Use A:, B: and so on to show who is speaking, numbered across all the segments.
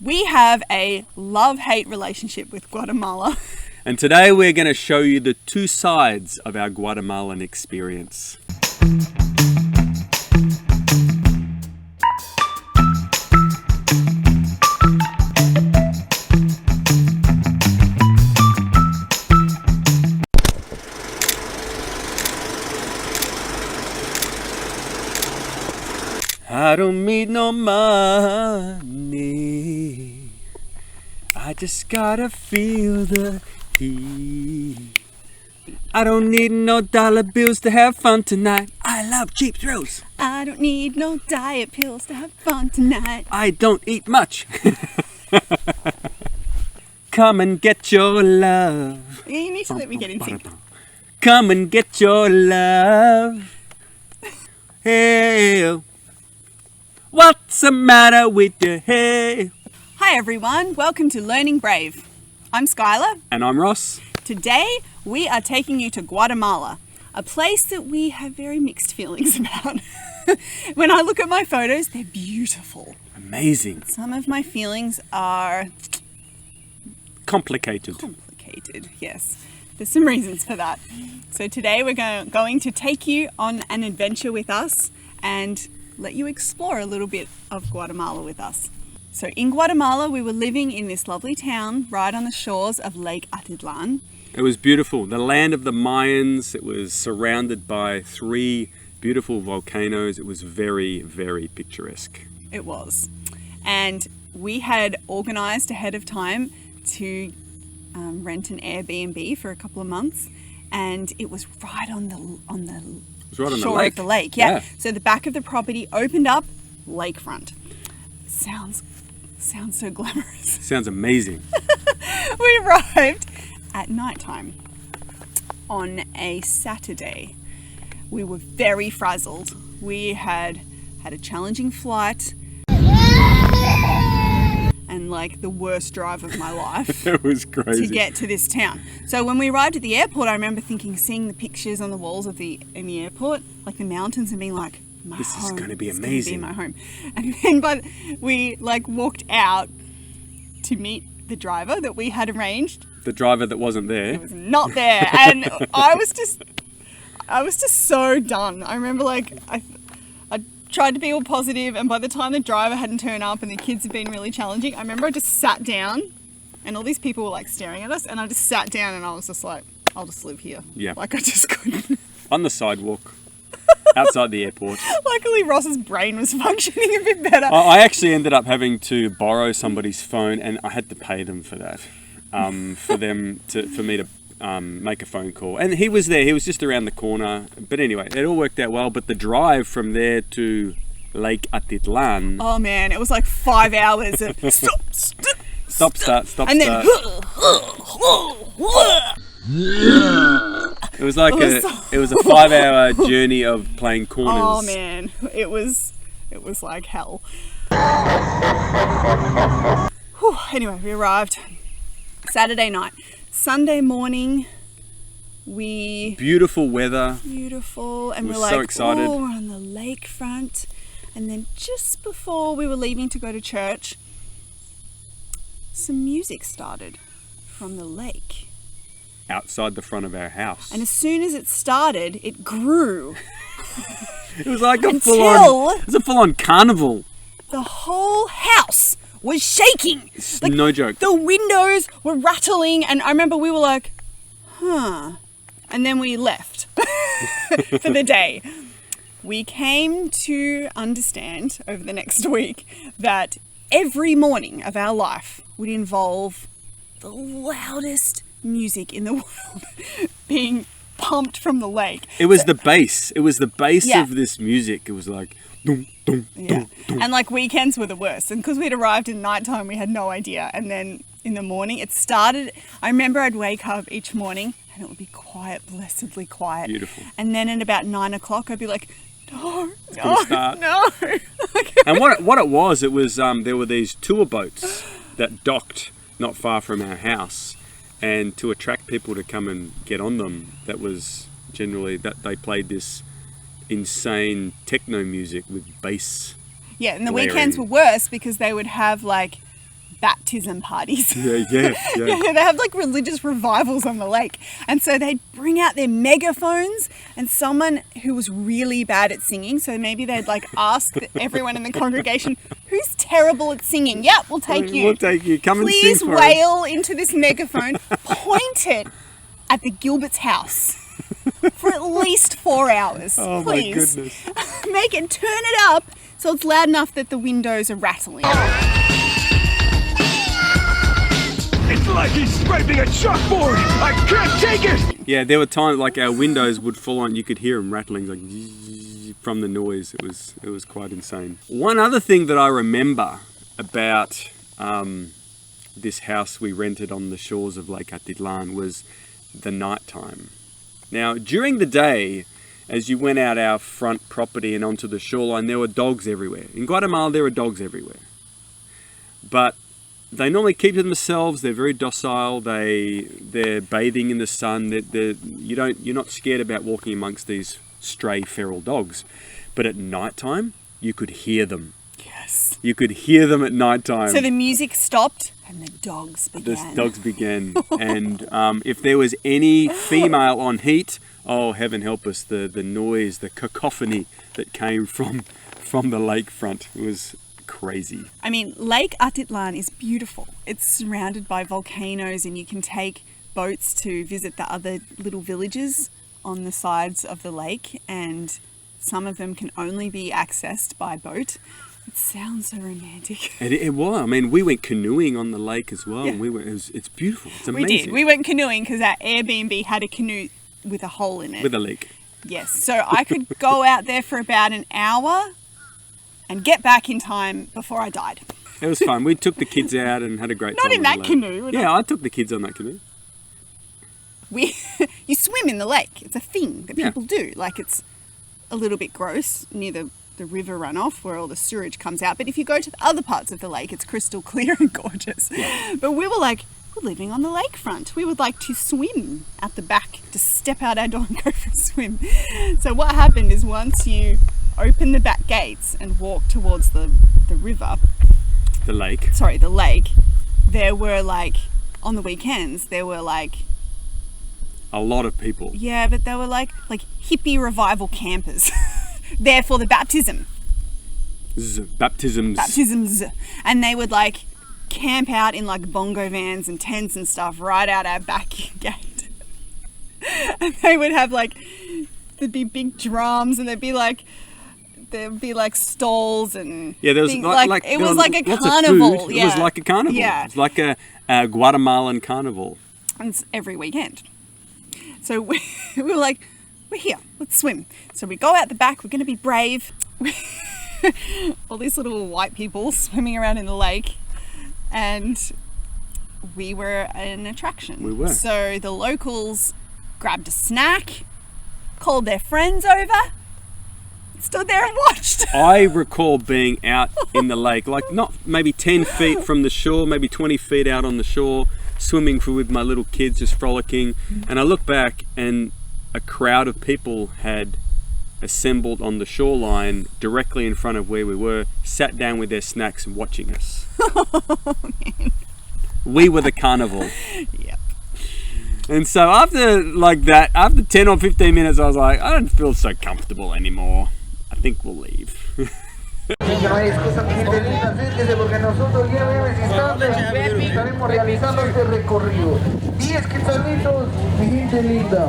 A: We have a love-hate relationship with Guatemala.
B: And today we're going to show you the two sides of our Guatemalan experience. I don't need no money, I just gotta feel the heat. I don't need no dollar bills to have fun tonight. I love cheap thrills.
A: I don't need no diet pills to have fun tonight.
B: I don't eat much. Come and get your love.
A: You need to let me get in sync.
B: Come and get your love. Hey, what's the matter with you? Hey.
A: Hi everyone, welcome to Learning Brave. I'm Skylar.
B: And I'm Ross.
A: Today we are taking you to Guatemala, a place that we have very mixed feelings about. When I look at my photos, they're beautiful.
B: Amazing.
A: Some of my feelings are
B: Complicated,
A: yes. There's some reasons for that. So today we're going to take you on an adventure with us and let you explore a little bit of Guatemala with us. So in Guatemala, we were living in this lovely town right on the shores of Lake Atitlan.
B: It was beautiful. The land of the Mayans. It was surrounded by 3 beautiful volcanoes. It was very, very picturesque.
A: It was. And we had organized ahead of time to rent an Airbnb for a couple of months. And it was right on the shore of the lake. Yeah. So the back of the property opened up, lakefront. Sounds so glamorous.
B: Sounds amazing.
A: We arrived at nighttime on a Saturday. We were very frazzled. We had a challenging flight and like the worst drive of my life.
B: It was crazy
A: to get to this town. So when we arrived at the airport, I remember seeing the pictures on the walls in the airport, like the mountains, and being like,
B: this is going to be
A: It's
B: amazing.
A: gonna be my home. And then we walked out to meet the driver that we had arranged.
B: The driver that wasn't there.
A: He was not there, and I was just so done. I remember I tried to be all positive, and by the time the driver hadn't turned up and the kids had been really challenging, I remember I just sat down, and all these people were like staring at us, and I just sat down and I was just like, I'll just live here.
B: Yeah.
A: Like I just couldn't.
B: On the sidewalk. Outside the airport.
A: Luckily, Ross's brain was functioning a bit better.
B: I actually ended up having to borrow somebody's phone, and I had to pay them for that. For me to make a phone call. And he was there. He was just around the corner. But anyway, it all worked out well. But the drive from there to Lake Atitlan.
A: Oh man, it was like 5 hours of stop,
B: start.
A: and then
B: It was like a 5-hour journey of playing corners.
A: Oh man, it was like hell. Whew. Anyway, we arrived Saturday night. Sunday morning,
B: beautiful weather.
A: Beautiful, and we're
B: so excited.
A: Oh, we're on the lakefront. And then just before we were leaving to go to church, some music started from the lake.
B: Outside the front of our house.
A: And as soon as it started, it grew.
B: It was like a full-on carnival.
A: The whole house was shaking.
B: Like, no joke.
A: The windows were rattling, and I remember we were like, huh. And then we left for the day. We came to understand over the next week that every morning of our life would involve the loudest music in the world being pumped from the lake.
B: It was the bass. It was the bass of this music. It was like dum, dum, dum, dum.
A: And like weekends were the worst. And because we'd arrived in nighttime, we had no idea. And then in the morning, it started. I remember I'd wake up each morning and it would be quiet, blessedly quiet.
B: Beautiful.
A: And then at about 9 o'clock, I'd be like, no.
B: And what it was there were these tour boats that docked not far from our house. And to attract people to come and get on them, that was generally that they played this insane techno music with bass.
A: Yeah, and the
B: blaring.
A: weekends were worse because they would have like baptism parties.
B: Yeah.
A: Yeah, they have like religious revivals on the lake. And so they'd bring out their megaphones, and someone who was really bad at singing, so maybe they'd like ask everyone in the congregation, who's terrible at singing? Yep, we'll take you.
B: We'll take you. Come and sing
A: Please
B: for us.
A: wail into this megaphone, point it at the Gilbert's house for at least 4 hours.
B: Oh
A: Please.
B: my goodness.
A: Turn it up so it's loud enough that the windows are rattling.
C: It's like he's scraping a chalkboard! I can't take it!
B: Yeah, there were times like our windows would fall on, you could hear them rattling like zzz from the noise. It was quite insane. One other thing that I remember about this house we rented on the shores of Lake Atitlan was the nighttime. Now, during the day, as you went out our front property and onto the shoreline, there were dogs everywhere. In Guatemala, there are dogs everywhere. But they normally keep to themselves. They're very docile. They're bathing in the sun. You're not scared about walking amongst these stray feral dogs. But at nighttime, you could hear them.
A: Yes.
B: You could hear them at nighttime.
A: So the music stopped and the dogs began.
B: The dogs began. And if there was any female on heat, oh, heaven help us, the noise, the cacophony that came from the lakefront was crazy.
A: I mean, Lake Atitlan is beautiful. It's surrounded by volcanoes, and you can take boats to visit the other little villages on the sides of the lake, and some of them can only be accessed by boat. It sounds so romantic.
B: It was. I mean, we went canoeing on the lake as well.
A: Yeah.
B: And it's beautiful. It's amazing.
A: We did. We went canoeing because our Airbnb had a canoe with a hole in it.
B: With a leak.
A: Yes. So I could go out there for about an hour and get back in time before I died.
B: It was fun. We took the kids out and had a great time.
A: Not in
B: on
A: that
B: the lake.
A: canoe.
B: Yeah, I took the kids on that canoe.
A: You swim in the lake. It's a thing that
B: Yeah.
A: people do. Like, it's a little bit gross near the river runoff where all the sewage comes out. But if you go to the other parts of the lake, it's crystal clear and gorgeous.
B: Yeah.
A: But we were like, we're living on the lakefront. We would like to swim at the back, to step out our door and go for a swim. So what happened is, once you open the back gates and walk towards the river,
B: The lake.
A: the lake, there were like, on the weekends, there were like,
B: A lot of people.
A: yeah, but they were like hippie revival campers there for the baptisms.
B: Baptisms.
A: And they would like camp out in like bongo vans and tents and stuff right out our back gate. And they would have like, there'd be big drums, and there'd be like stalls and
B: Yeah, there was
A: things,
B: there
A: it was
B: was
A: like a
B: lots of
A: carnival.
B: food.
A: Yeah.
B: It was like a carnival.
A: Yeah.
B: It's like a Guatemalan carnival.
A: And it's every weekend. So we were like, we're here, let's swim. So we go out the back, we're going to be brave. All these little white people swimming around in the lake, and we were an attraction.
B: We were.
A: So the locals grabbed a snack, called their friends over, stood there and watched.
B: I recall being out in the lake, like not maybe 10 feet from the shore, maybe 20 feet out on the shore, swimming with my little kids, just frolicking. And I look back, and a crowd of people had assembled on the shoreline directly in front of where we were, sat down with their snacks and watching us.
A: Oh, man.
B: We were the carnival.
A: Yep.
B: And so after 10 or 15 minutes, I was like, I don't feel so comfortable anymore. I think we'll leave.
D: Que no hay excusa, mi gente linda, acérquese porque nosotros ya en breves instantes estaremos realizando este recorrido. 10 quetzalitos, mi gente linda.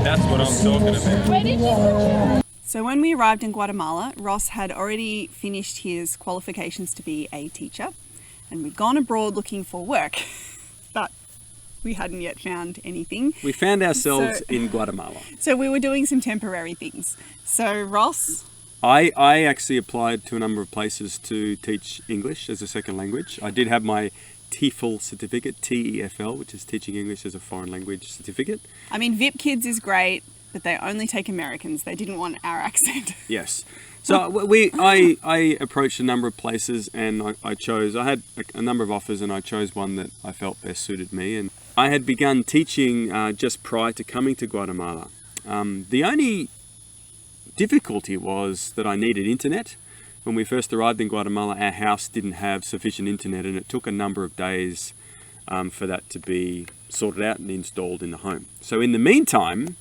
C: That's what I'm talking about.
A: So when we arrived in Guatemala, Ross had already finished his qualifications to be a teacher, and we'd gone abroad looking for work, but we hadn't yet found anything.
B: We found ourselves in Guatemala.
A: So we were doing some temporary things. So Ross,
B: I actually applied to a number of places to teach English as a second language. I did have my TEFL certificate, TEFL, which is Teaching English as a Foreign Language certificate.
A: I mean, VIP Kids is great, but they only take Americans. They didn't want our accent.
B: Yes. So I approached a number of places, and I had a number of offers, and I chose one that I felt best suited me. And I had begun teaching just prior to coming to Guatemala. The only difficulty was that I needed internet. When we first arrived in Guatemala, our house didn't have sufficient internet, and it took a number of days for that to be sorted out and installed in the home. So in the meantime,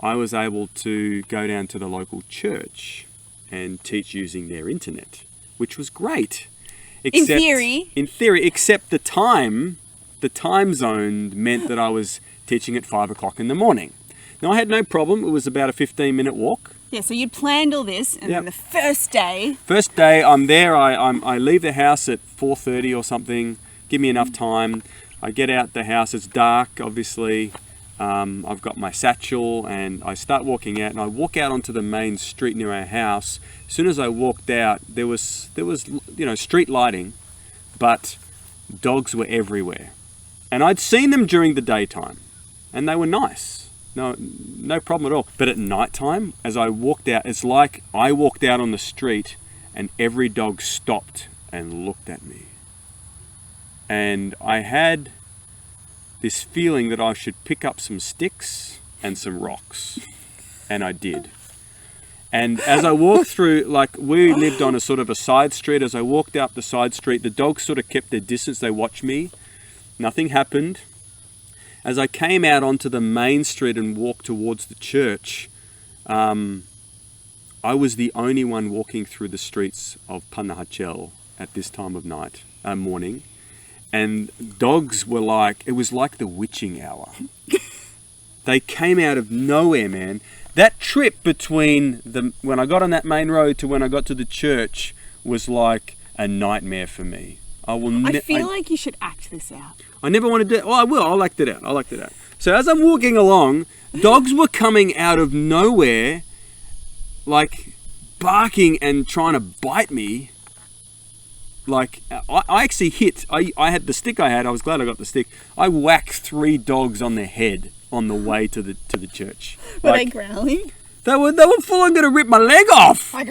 B: I was able to go down to the local church and teach using their internet, which was great.
A: In theory,
B: except the time zone meant that I was teaching at 5 o'clock in the morning. Now I had no problem. It was about a 15-minute walk.
A: yeah, so you planned all this, and then the first day,
B: I'm there. I leave the house at 4:30 or something. Give me enough time. I get out the house. It's dark, obviously. I've got my satchel, and I start walking out. And I walk out onto the main street near our house. As soon as I walked out, there was street lighting, but dogs were everywhere. And I'd seen them during the daytime, and they were nice. No problem at all. But at night time, as I walked out, it's like I walked out on the street and every dog stopped and looked at me. And I had this feeling that I should pick up some sticks and some rocks. And I did. And as I walked through, like we lived on a sort of a side street, as I walked up the side street, the dogs sort of kept their distance. They watched me. Nothing happened. As I came out onto the main street and walked towards the church, I was the only one walking through the streets of Panajachel at this time of morning. And dogs were like, it was like the witching hour. They came out of nowhere, man. That trip between when I got on that main road to when I got to the church was like a nightmare for me.
A: I feel like you should act this out.
B: I never wanted to. Oh, I will. I'll act it out. So as I'm walking along, dogs were coming out of nowhere, like barking and trying to bite me. Like I actually hit. I had the stick I had. I was glad I got the stick. I whacked 3 dogs on their head on the way to the church.
A: Were they growling?
B: They were full on going to rip my leg off.
A: Like,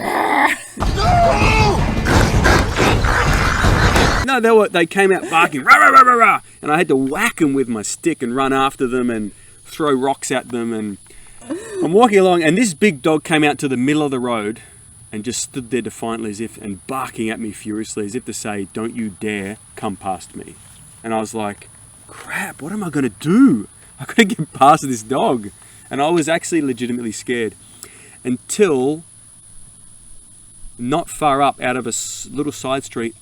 B: no, they came out barking, rah, rah, rah, rah, rah, and I had to whack them with my stick and run after them and throw rocks at them. And I'm walking along, and this big dog came out to the middle of the road and just stood there defiantly and barking at me furiously as if to say, don't you dare come past me. And I was like, crap, what am I going to do? I've got to get past this dog. And I was actually legitimately scared until not far up out of a little side street,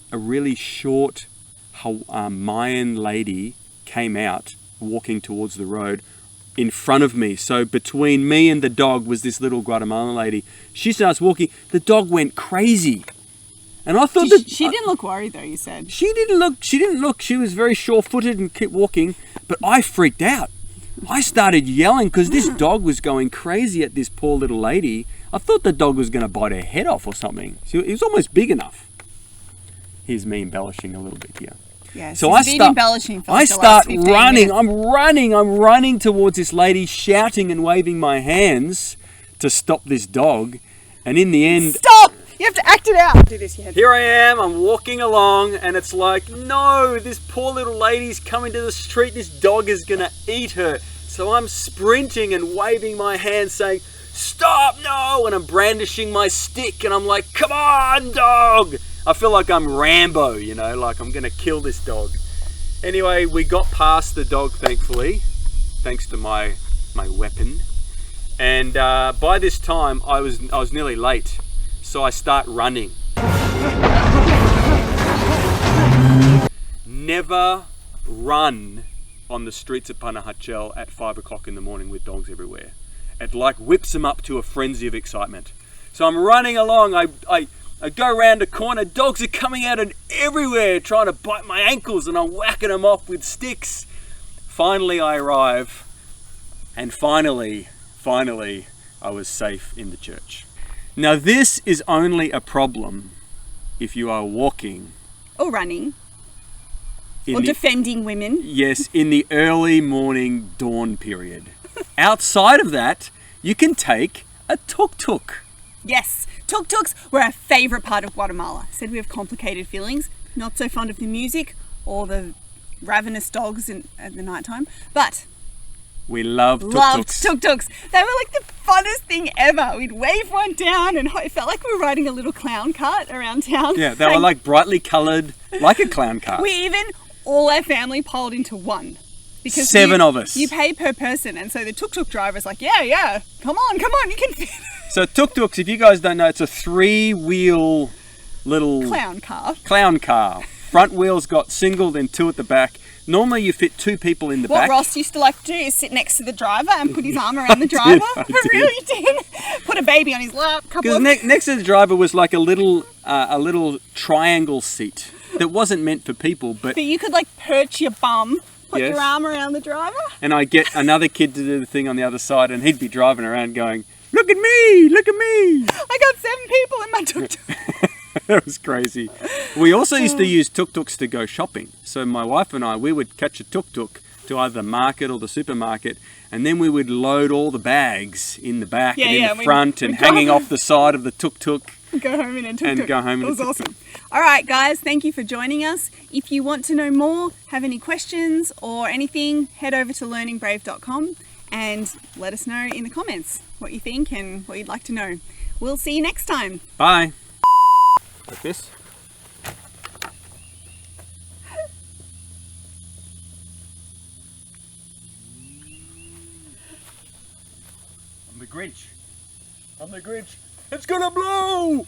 B: a really short Mayan lady came out walking towards the road in front of me. So between me and the dog was this little Guatemalan lady. She starts walking. The dog went crazy. And I thought
A: she didn't look worried though, you said.
B: She didn't look. She was very sure-footed and kept walking. But I freaked out. I started yelling because this dog was going crazy at this poor little lady. I thought the dog was going to bite her head off or something. It was almost big enough. Here's me embellishing a little bit here.
A: Yeah, so I start
B: running. I'm running towards this lady, shouting and waving my hands to stop this dog. And in the end...
A: Stop! You have to act it out. Do this,
B: Here I am, I'm walking along, and it's like, no, this poor little lady's coming to the street. This dog is going to eat her. So I'm sprinting and waving my hands saying, stop, no! And I'm brandishing my stick, and I'm like, come on, dog! I feel like I'm Rambo, like I'm going to kill this dog. Anyway, we got past the dog, thankfully, thanks to my weapon. And by this time, I was nearly late, so I start running. Never run on the streets of Panajachel at 5 o'clock in the morning with dogs everywhere. It like whips them up to a frenzy of excitement. So I'm running along, I go around a corner, dogs are coming out and everywhere trying to bite my ankles, and I'm whacking them off with sticks. Finally I arrive, and finally I was safe in the church. Now this is only a problem if you are walking.
A: Or running. Or defending women.
B: Yes, in the early morning dawn period. Outside of that, you can take a tuk-tuk.
A: Yes. Tuk-tuks were our favourite part of Guatemala. Said we have complicated feelings, not so fond of the music or the ravenous dogs at the night time. But
B: We loved
A: Loved
B: tuk-tuks.
A: tuk-tuks. They were like the funnest thing ever. We'd wave one down and it felt like we were riding a little clown cart around town.
B: Yeah, they were like brightly coloured, like a clown car.
A: We even, all our family piled into one. Because
B: 7 of us.
A: You pay per person. And so the tuk-tuk driver's like, yeah, come on, you can fit.
B: So tuk-tuks, if you guys don't know, it's a 3-wheel little
A: Clown car.
B: Front wheels got single, then 2 at the back. Normally you fit 2 people in the
A: What
B: back.
A: Ross used to like to do is sit next to the driver and put his arm around the driver.
B: I
A: Really did. Put a baby on his lap.
B: Because next to the driver was like a little triangle seat that wasn't meant for people, but
A: you could like perch your bum, put
B: Yes.
A: your arm around the driver.
B: and I get another kid to do the thing on the other side, and he'd be driving around going, "Look at me! Look at me!"
A: I got 7 people in my tuk-tuk.
B: That was crazy. We also used to use tuk-tuks to go shopping. So my wife and I, we would catch a tuk-tuk to either the market or the supermarket, and then we would load all the bags in the back and in the front and hanging off the side of the tuk-tuk.
A: Go home in a tuk-tuk.
B: And go home in a
A: It was
B: tuk-tuk.
A: awesome. All right, guys, thank you for joining us. If you want to know more, have any questions or anything, head over to learningbrave.com and let us know in the comments what you think and what you'd like to know. We'll see you next time.
B: Bye. Like this. I'm the Grinch. It's gonna blow!